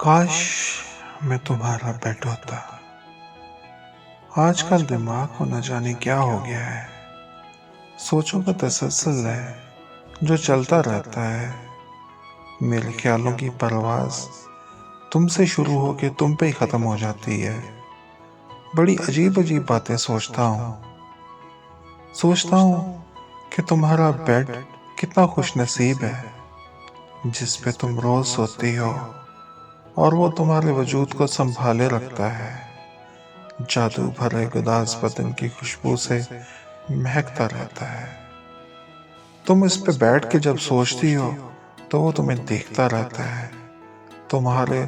کاش میں تمہارا بیٹ ہوتا۔ آج کل دماغ کو نہ جانے کیا ہو گیا ہے، سوچوں کا تسلسل ہے جو چلتا رہتا ہے۔ میرے خیالوں کی پرواز تم سے شروع ہو کے تم پہ ہی ختم ہو جاتی ہے۔ بڑی عجیب عجیب باتیں سوچتا ہوں کہ تمہارا بیڈ کتنا خوش نصیب ہے، جس پہ تم روز سوتی ہو اور وہ تمہارے وجود کو سنبھالے رکھتا ہے، جادو بھرے گداز بدن کی خوشبو سے مہکتا رہتا ہے۔ تم اس پہ بیٹھ کے جب سوچتی ہو تو وہ تمہیں دیکھتا رہتا ہے، تمہارے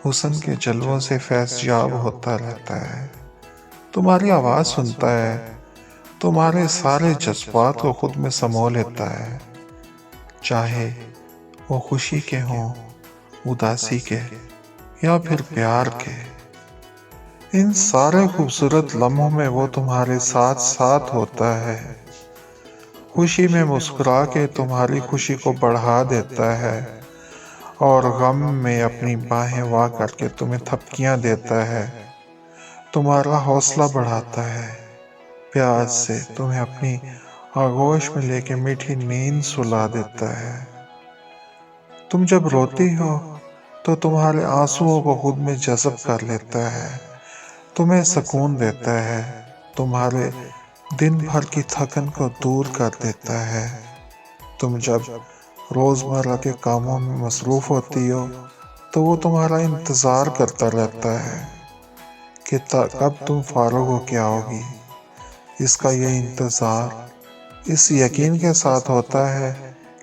حسن کے جلووں سے فیض یاب ہوتا رہتا ہے، تمہاری آواز سنتا ہے، تمہارے سارے جذبات کو خود میں سمو لیتا ہے، چاہے وہ خوشی کے ہوں، اداسی کے یا پھر پیار کے۔ ان سارے خوبصورت لمحوں میں وہ تمہارے ساتھ ساتھ ہوتا ہے، خوشی میں مسکرا کے تمہاری خوشی کو بڑھا دیتا ہے، اور غم میں اپنی باہیں وا کر کے تمہیں تھپکیاں دیتا ہے، تمہارا حوصلہ بڑھاتا ہے، پیاس سے تمہیں اپنی آغوش میں لے کے میٹھی نیند سلا دیتا ہے۔ تم جب روتی ہو تو تمہارے آنسوؤں کو خود میں جذب کر لیتا ہے، تمہیں سکون دیتا ہے، تمہارے دن بھر کی تھکن کو دور کر دیتا ہے۔ تم جب روزمرہ کے کاموں میں مصروف ہوتی ہو تو وہ تمہارا انتظار کرتا رہتا ہے کہ کب تم فارغ ہو کے آؤ گی۔ اس کا یہ انتظار اس یقین کے ساتھ ہوتا ہے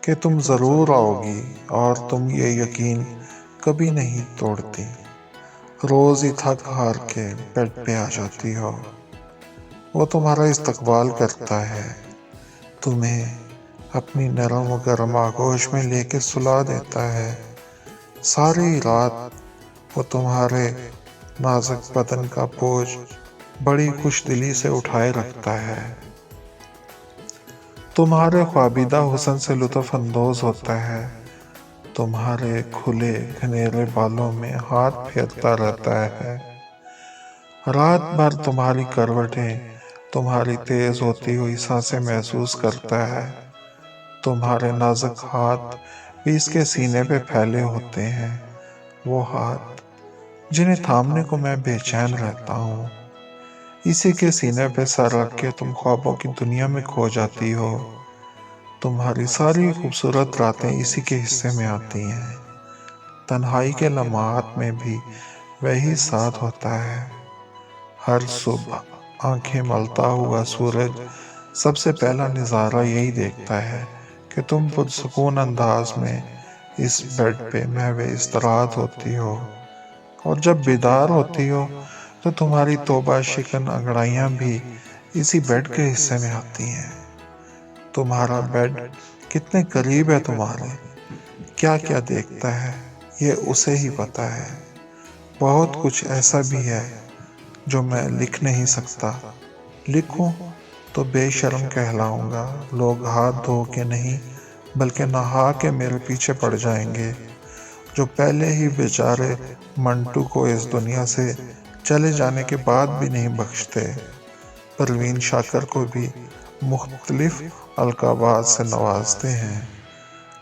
کہ تم ضرور آؤ گی، اور تم یہ یقین کبھی نہیں توڑتی۔ روز ہی تھک ہار کے بیڈ پہ آ جاتی ہو، وہ تمہارا استقبال کرتا ہے، تمہیں اپنی نرم و گرم آغوش میں لے کے سلا دیتا ہے، ساری رات وہ تمہارے نازک بدن کا بوجھ بڑی خوش دلی سے اٹھائے رکھتا ہے، تمہارے خوابیدہ حسن سے لطف اندوز ہوتا ہے، تمہارے کھلے گھنیرے بالوں میں ہاتھ پھیرتا رہتا ہے، رات بھر تمہاری کروٹیں تمہاری تیز ہوتی ہوئی سانسیں محسوس کرتا ہے، تمہارے نازک ہاتھ بھی اس کے سینے پہ پھیلے ہوتے ہیں، وہ ہاتھ جنہیں تھامنے کو میں بے چین رہتا ہوں۔ اسی کے سینے پہ سر رکھ کے تم خوابوں کی دنیا میں کھو جاتی ہو، تمہاری ساری خوبصورت راتیں اسی کے حصے میں آتی ہیں، تنہائی کے لمحات میں بھی وہی ساتھ ہوتا ہے۔ ہر صبح آنکھیں ملتا ہوا سورج سب سے پہلا نظارہ یہی دیکھتا ہے کہ تم پرسکون انداز میں اس بیڈ پہ محو استراحت ہوتی ہو، اور جب بیدار ہوتی ہو تو تمہاری توبہ شکن انگڑائیاں بھی اسی بیڈ کے حصے میں آتی ہیں۔ تمہارا بیڈ کتنے قریب ہے تمہارے، کیا کیا دیکھتا ہے یہ اسے ہی پتا ہے۔ بہت کچھ ایسا بھی ہے جو میں لکھ نہیں سکتا، لکھوں تو بے شرم کہلاؤں گا، لوگ ہاتھ دھو کے نہیں بلکہ نہا کے میرے پیچھے پڑ جائیں گے، جو پہلے ہی بیچارے منٹو کو اس دنیا سے چلے جانے کے بعد بھی نہیں بخشتے، پروین شاکر کو بھی مختلف القابات سے نوازتے ہیں،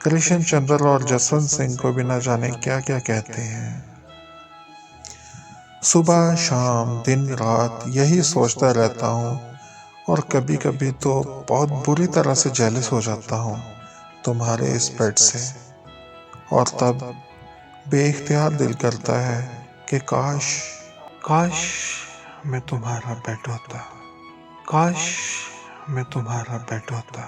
کرشن چندر اور جسونت سنگھ کو بھی نہ جانے کیا کیا کہتے ہیں۔ صبح شام دن رات یہی سوچتا رہتا ہوں، اور کبھی کبھی تو بہت بری طرح سے جیلس ہو جاتا ہوں تمہارے اس بیڈ سے، اور تب بے اختیار دل کرتا ہے کہ کاش میں تمہارا بیٹ ہوتا، کاش میں تمہارا بیٹ ہوتا۔